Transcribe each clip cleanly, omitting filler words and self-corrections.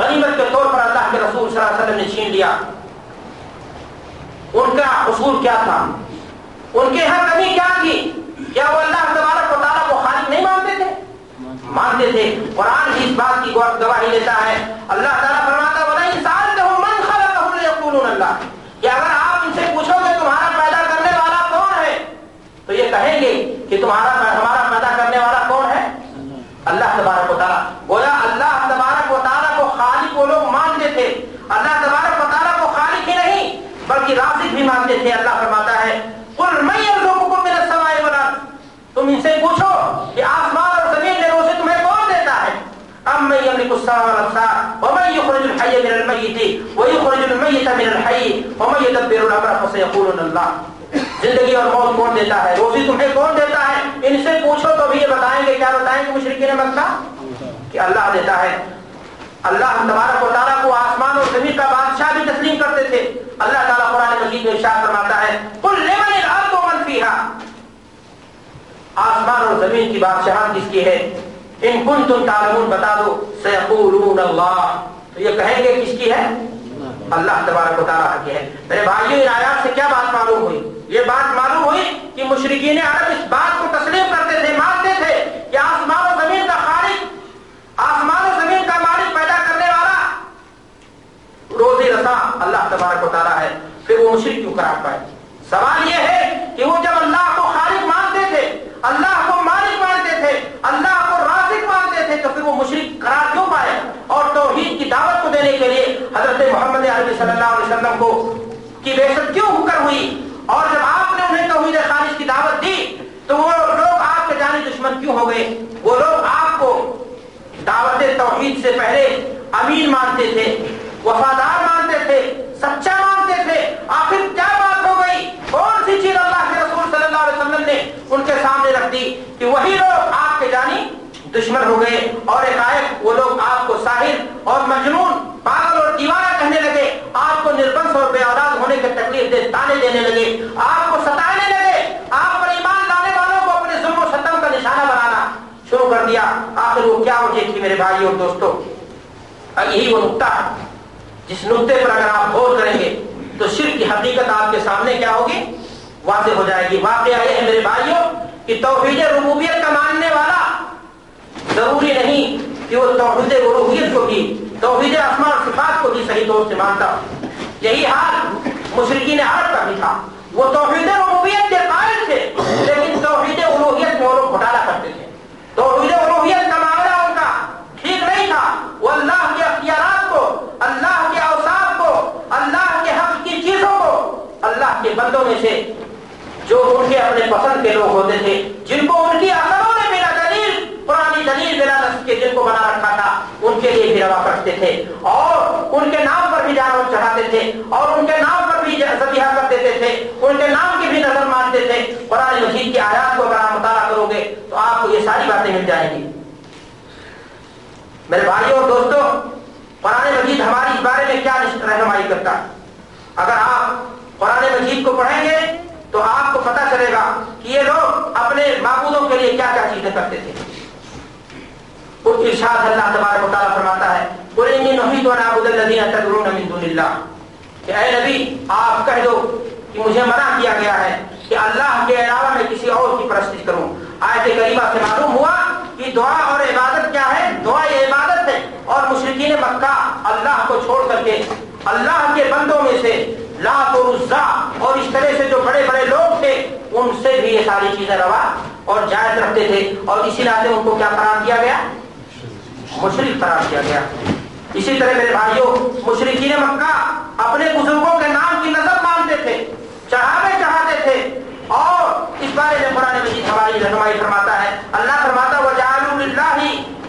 غنیمت کے طور پر اللہ کے رسول صلی اللہ علیہ وسلم نے چھین لیا، ان کا اصول کیا تھا؟ ان کے یہاں کمی کیا تھی؟ کیا وہ اللہ تبارک و تعالیٰ کو خالق نہیں مانتے تھے؟ مانتے تھے۔ قرآن بھی اس بات کی گواہی دیتا ہے۔ اللہ تعالیٰ فرماتا ہے وَلَئِن سَأَلْتَهُم مَّن خَلَقَهُمْ لَيَقُولُونَ اللَّهُ، کہ اگر آپ ان سے پوچھو کہ تمہارا پیدا کرنے والا کون ہے تو یہ کہیں گے کہ ہمارا پیدا کرنے والا کون ہے؟ اللہ تبارک و تعالیٰ۔ گویا اللہ تبارک و تعالیٰ کو خالق وہ لوگ مانتے تھے، اللہ تبارک و تعالیٰ کو خالق ہی نہیں بلکہ رازق بھی مانتے تھے۔ اللہ فرماتا ہے قُلْ مَن يَرْزُقُكُم مِّنَ السَّمَاءِ وَالْأَرْضِ، تم ان سے پوچھو کہ آسمان اور زمین میں روزی تمہیں کون دیتا ہے؟ أَمَّن يَمْلِكُ السَّمْعَ وَالْأَبْصَارَ وَمَن يُخْرِجُ الْحَيَّ مِنَ الْمَيِّتِ وَيُخْرِجُ الْمَيِّتَ مِنَ الْحَيِّ وَمَن يُدَبِّرُ الْأَمْرَ فَسَيَقُولُونَ اللَّهُ، زندگی اور موت کون دیتا ہے، روزی تمہیں کون دیتا ہے؟ ان سے پوچھو تو بھی یہ بتائیں گے، کیا بتائیں گے مشرکین مکہ؟ کہ اللہ دیتا ہے۔ اللہ تبارک و تعالیٰ کو آسمان اور زمین کا بادشاہ بھی تسلیم کرتے تھے۔ اللہ تعالیٰ قرآن مجید میں ارشاد فرماتا ہے قُلْ لِمَنِ الْأَرْضُ وَمَنْ فِيهَا، آسمان اور زمین کی بادشاہت کس کی ہے؟ ان کنتم تعلمون، بتا دو سیقولون اللہ، تو یہ کہیں گے کس کی ہے؟ اللہ تبارک و تعالیٰ کی ہے۔ میرے بھائیوں، ان آیات سے کیا بات معلوم ہوئی؟ یہ بات معلوم ہوئی کہ مشرکین عرب اس بات کو تسلیم کرتے تھے، مانتے تھے کہ آسمان و زمین کا خالق، آسمان و زمین کا مالک، پیدا کرنے والا، روزی رساں اللہ تبارک و تعالیٰ ہے۔ پھر وہ مشرک کیوں قرار پائے؟ سوال یہ ہے کہ وہ جب اللہ کو خالق مانتے تھے، اللہ کو مالک مانتے تھے، اللہ کو رازق مانتے تھے، تو پھر وہ مشرک قرار کیوں پائے؟ اور توحید کی دعوت کو دینے کے لیے حضرت محمد عربی صلی اللہ علیہ وسلم کو کی بعثت کیوں کر ہوئی؟ اور جب آپ نے انہیں توحید خالص کی دعوت دی تو وہ لوگ آپ کے جانی دشمن کیوں ہو گئے؟ وہ لوگ آپ کو دعوت توحید سے پہلے امین مانتے تھے، وفادار مانتے تھے، سچا مانتے تھے، آخر کیا بات ہو گئی؟ کون سی چیز اللہ کے رسول صلی اللہ علیہ وسلم نے ان کے سامنے رکھ دی کہ وہی لوگ آپ کے جانی دشمن ہو گئے؟ اور ایک وہ لوگ آپ کو ساحر اور مجنون، پاگل اور دیوانہ کہنے لگے، آپ کو نربنس اور بے اولاد ہونے کے تکلیف دے تانے دینے لگے، آپ کو ستانے لگے، آپ پر ایمان لانے والوں کو اپنے ظلم و ستم کا نشانہ بنانا شروع کر دیا۔ آخر وہ کیا وجہ تھی میرے بھائی اور دوستوں؟ یہی وہ نقطہ ہے جس نقطے پر اگر آپ غور کریں گے تو شرک کی حقیقت آپ کے سامنے کیا ہوگی؟ واضح ہو جائے گی۔ واقعہ یہ ہے میرے بھائیوں کہ توحید ربوبیت کا ماننے والا ضروری نہیں کہ وہ توحید الوہیت کو بھی، توحید اسماء و صفات کو بھی صحیح طور سے مانتا۔ یہی حال مشرکین عرب کا بھی تھا، وہ توحید ربوبیت کے قائل تھے لیکن توحید الوہیت میں وہ لوگ گھوٹالا کرتے تھے۔ توحید الوہیت کا معاملہ ان کا ٹھیک نہیں تھا، وہ اللہ کے اختیارات کو، اللہ کے اوصاف کو، اللہ کے حق کی چیزوں کو، اللہ کے بندوں میں سے جو ان کے اپنے پسند کے لوگ ہوتے تھے، جن کو ان کی عقلوں نے بلا دلیل، پرانی دلیل بلا نص کے جن کو بنا رکھا تھا، ان کے لیے بھی روا کرتے تھے اور ان کے نام پر بھی جانور چڑھاتے تھے اور ان کے نام پر بھی ذبیحہ کر دیتے تھے، ان کے نام کی بھی نظر مانتے تھے۔ قرآن مجید کی آیات کو اگر آپ مطالعہ کرو گے تو آپ کو یہ ساری باتیں مل جائیں گی۔ میرے بھائیوں اور دوستوں، قرآن مجید ہماری اس بارے میں کیا رہنمائی کرتا ہے؟ اگر آپ قرآن مجید کو پڑھیں گے تو آپ کو پتہ چلے گا کہ یہ لوگ اپنے معبودوں کے لیے کیا کیا چیزیں کرتے تھے۔ اور ارشاد اللہ تبارک و تعالیٰ فرماتا ہے قُلْ إِنِّي نُهِيتُ أَنْ أَعْبُدَ الَّذِينَ تَدْعُونَ مِن دُونِ اللَّهِ، کہ اے نبی آپ کہہ دو کہ مجھے منع کیا گیا ہے کہ اللہ کے علاوہ میں کسی اور کی پرستش کروں۔ آیت کریمہ سے معلوم ہوا کہ دعا اور عبادت کیا ہے؟ دعا یہ عبادت ہے، اور مشرکین مکہ اللہ کو چھوڑ کر کے اللہ کے بندوں میں سے لات اور عزا اور اس طرح سے جو بڑے بڑے لوگ تھے ان سے بھی یہ ساری چیزیں روا اور جائز رکھتے تھے، اور اسی ناطے ان کو کیا قرار دیا گیا؟ مشرک قرار دیا گیا۔ اسی طرح میرے بھائیوں، مشرکین مکہ اپنے بزرگوں کے نام کی نظر مانتے تھے، چڑھاوے چڑھاتے تھے، اور اس بارے میں قرآن مجید ہماری رہنمائی فرماتا ہے۔ اللہ فرماتا ہے وَجَعَلُوا لِلَّهِ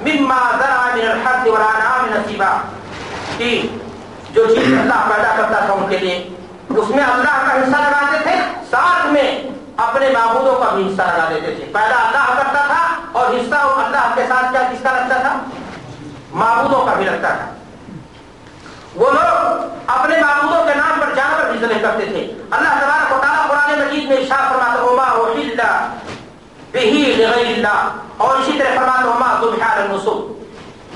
مِمَّا ذَرَعَ مِنَ الْحَرْثِ وَالْأَنْعَامِ نَصِيبًا، کہ جو چیز اللہ پیدا کرتا تھا ان کے لیے اس میں اللہ کا حصہ لگاتے تھے، ساتھ میں اپنے معبودوں کا بھی حصہ لگا دیتے تھے۔ پیدا اللہ کرتا تھا اور حصہ اللہ کے ساتھ کیا کس کا لگتا تھا؟ معبودوں کا بھی لگتا تھا۔ وہ لوگ اپنے معبودوں کے نام پر جانور بھی ذبح کرتے تھے۔ اللہ تبارک و تعالیٰ قرآن مجید میں ارشاد فرماتا ہے وَمَا أُحِلَّ بِهِ لِغَيْرِ اللَّهِ، اور اسی طرح فرماتا ہے وَمَا ذُبِحَ عَلَى النُّصُبِ،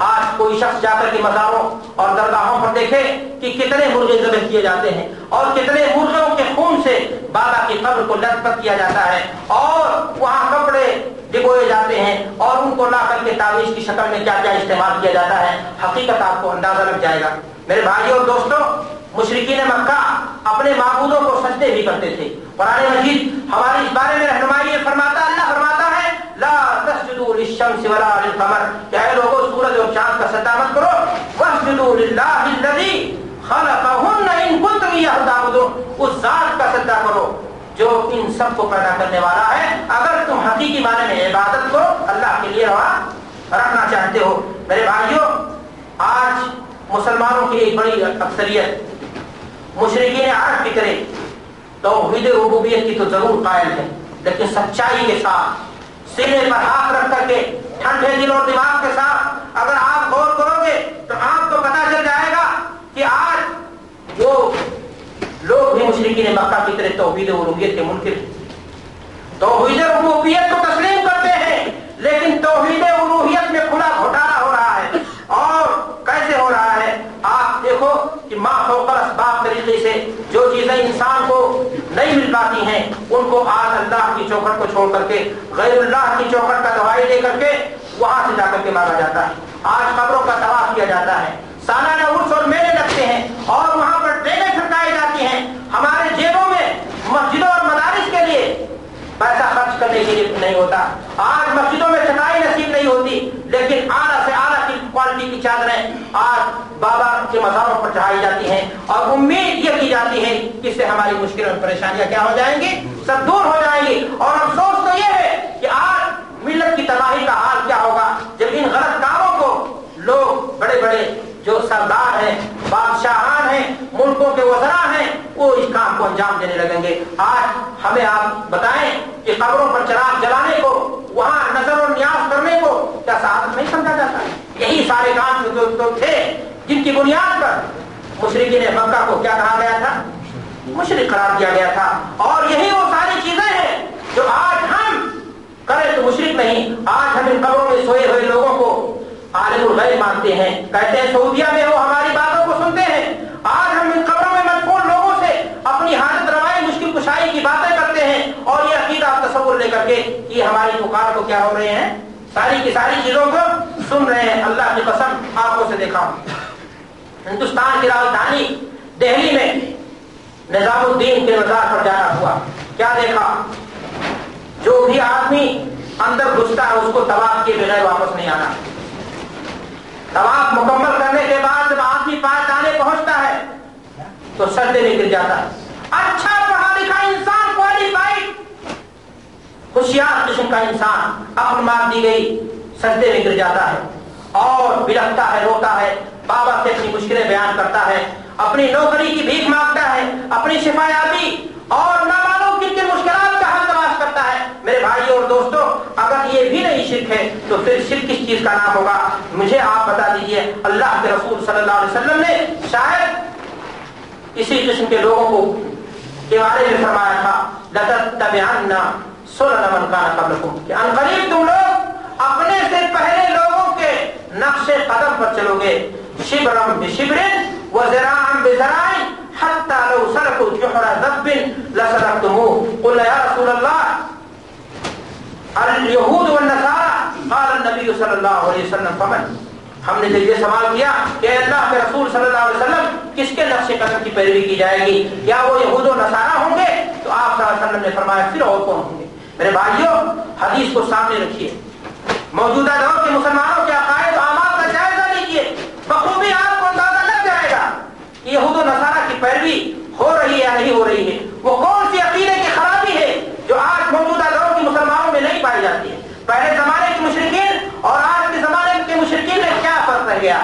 آج کوئی شخص جا کر کے مزاروں اور درگاہوں پر دیکھے کہ کتنے مرغے ذبح کیے جاتے ہیں اور کتنے مرغوں کے خون سے بابا کی قبر کو لت پت کیا جاتا ہے اور وہاں کپڑے ڈگوئے جاتے ہیں اور ان کو لا کر کے تعویذ کی شکل میں کیا کیا استعمال کیا جاتا ہے، حقیقت آپ کو اندازہ لگ جائے گا۔ میرے بھائیوں اور دوستوں، مشرکین مکہ اپنے معبودوں کو سجدے بھی کرتے تھے۔ قرآن مجید ہماری اس بارے میں رہنمائی یہ فرماتا ہے، اللہ فرماتا ہے لا تسجدوا للشمس ولا للقمر، کہ اے لوگوں سورج اور چاند کا سجدہ مت کرو، واسجدوا للہ الذی خلقہن ان کنتم ایہ تعبدون، اس ذات کا سجدہ کرو جو ان سب کو پیدا کرنے والا ہے، اگر تم حقیقی معنی میں عبادت کو اللہ کے لیے روا رکھنا چاہتے ہو۔ میرے بھائیوں، آج مسلمانوں کی ایک بڑی اکثریت مشرکین عرب کی طرح توحید ربوبیت کی تو ضرور قائل ہے، لیکن سچائی کے ساتھ سینے پر ہاتھ رکھ کر کے ٹھنڈے دل اور دماغ کے ساتھ اگر آپ غور کرو گے تو آپ کو پتہ چل جائے گا کہ آج وہ لوگ بھی مشرکین مکہ کی طرح توحید ربوبیت کے منکر ہیں، توحید ربوبیت کو تسلیم کرتے ہیں، لیکن توحید الوہیت میں کھلا گھوٹالہ ہو رہا ہے۔ اور کیسے ہو رہا ہے؟ آپ دیکھو کہ ما فوق الاسباب طریقے سے جو چیزیں انسان کو نہیں مل پاتی ہیں ان کو آج اللہ کی چوکھٹ کو چھوڑ کر کے غیر اللہ کی چوکھٹ کا دوائی لے کر کے وہاں سے جا کر کے مانگا جاتا ہے۔ آج قبروں کا طواف کیا جاتا ہے، سالانہ عرس اور میلے لگتے ہیں اور وہاں پر ڈیگیں چھڑکائی جاتی ہیں۔ ہمارے جیبوں میں مسجدوں اور مدارس کے لیے پیسہ خرچ کرنے کے لیے نہیں ہوتا۔ آج مسجدوں میں چٹائی نصیب نہیں ہوتی، لیکن اعلیٰ سے اعلیٰ کی کوالٹی کی چادریں آج بابا کے مزاروں پر چڑھائی جاتی ہیں اور امید یہ کی جاتی ہے کہ اس سے ہماری مشکل اور پریشانیاں کیا ہو جائیں گی، سب دور ہو جائیں گی۔ اور افسوس تو یہ ہے کہ آج ملت کی تباہی کا حال کیا ہوگا جب ان غلط کاموں کو لوگ بڑے بڑے جو سردار ہیں، بادشاہان ہیں، ملکوں کے وزراء ہیں، وہ اس کام کو انجام دینے لگیں گے۔ آج ہمیں آپ بتائیں کہ قبروں پر چراغ جلانے کو، وہاں نظر و نیاز کرنے کو کیا سعادت نہیں سمجھا جاتا؟ یہی سارے کام جو تھے جن کی بنیاد پر مشرکین مکہ کو کیا کہا گیا تھا؟ مشرک قرار دیا گیا تھا۔ اور یہی وہ ساری چیزیں ہیں جو آج ہم کریں تو مشرک نہیں، آج ہم ان قبروں میں سوئے ہوئے لوگوں کو عالم الغیب مانتے ہیں، کہتے ہیں سعودیہ میں وہ ہماری باتوں کو سنتے ہیں۔ آج ہم ان قبروں میں مدفون لوگوں سے اپنی حاجت روائی، مشکل کشائی کی باتیں کرتے ہیں اور یہ عقیدہ تصور لے کر کے یہ ہماری پکار کو کیا ہو رہے ہیں، ساری کی ساری چیزوں کو سن رہے ہیں۔ اللہ کی قسم آنکھوں سے دیکھا ہوں، ہندوستان کی راجدھانی دہلی میں نظام الدین کے مزار پر جانا ہوا، کیا دیکھا؟ جو بھی آدمی اندر گھستا ہے اس کو طواف کیے بغیر واپس نہیں آنا۔ طواف مکمل کرنے کے بعد جب آدمی پائے پہنچتا ہے تو سجدے میں گر جاتا ہے۔ اچھا پڑھا لکھا انسان، کوالیفائڈ ہوشیار قسم کا انسان، عقل مار دی گئی، سجدے میں گر جاتا ہے اور بلکتا ہے، روتا ہے، بابا سے اپنی مشکلیں بیان کرتا ہے، اپنی نوکری کی بھیک مانگتا ہے، اپنی شفا یابی اور نہ معلوم کن کن مشکلات کا حل تلاش کرتا ہے۔ میرے بھائیوں اور دوستوں، اگر یہ بھی نہیں شرک ہے تو پھر شرک کس چیز کا نام ہوگا؟ مجھے آپ بتا دیجئے۔ اللہ کے رسول صلی اللہ علیہ وسلم نے شاید اسی قسم کے لوگوں کو کے بارے میں فرمایا تھا لَتَتَّبِعَنَّ سُنَنَ مَنْ کَانَ قَبْلَكُمْ، کہ ان قریب تم لوگ اپنے سے پہلے لوگوں کے نقش قدم پر چلو گے، شبرا بشبر وذراعا بذراع حتى لو سلكوا جحر ذب لسلكتموه قلنا يا رسول الله اليهود والنصارى قال النبي صلى الله عليه وسلم فمن، ہم نے جب یہ سوال کیا کہ اللہ کے رسول صلی اللہ علیہ وسلم کس کے نقش قدم کی پیروی کی جائے گی، کیا وہ یہود و نصارہ ہوں گے؟ تو آپ صلی اللہ علیہ وسلم نے فرمایا پھر اور کون ہوں گے؟ میرے بھائیوں، حدیث کو سامنے رکھیے، موجودہ دور کے مسلمانوں کے عقائد و اعمال کا جائزہ لیجیے، بخوبی آپ کو اندازہ لگ جائے گا کہ یہود و نصارہ کی پیروی ہو رہی ہے یا نہیں ہو رہی ہے، وہ کون سی عقیدے کی خرابی ہے جو آج موجودہ دور کے مسلمانوں میں نہیں پائی جاتی ہے۔ پہلے زمانے کے مشرکین اور آج کے زمانے کے مشرکین میں کیا فرق رہ گیا؟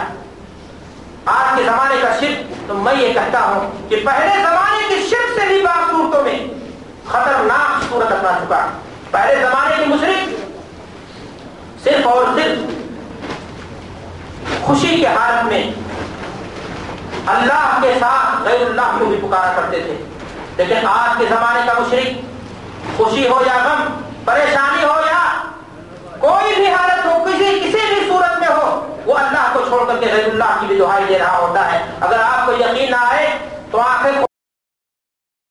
آج کے زمانے کا شرک تو میں یہ کہتا ہوں کہ پہلے زمانے کی شرک سے بھی بعض صورتوں میں خطرناک صورت اپنا چکا۔ پہلے زمانے کے مشرک صرف اور صرف خوشی کے حالت میں اللہ کے ساتھ غیر اللہ کو بھی پکارا کرتے تھے، لیکن آج کے زمانے کا مشرک خوشی ہو یا غم، پریشانی ہو یا کوئی بھی حالت ہو، کسی بھی صورت میں ہو، وہ اللہ کر کے غیر اللہ کی بھی دہائی دے رہا ہوتا ہے. اگر آپ کو یقین نہ آئے تو آخر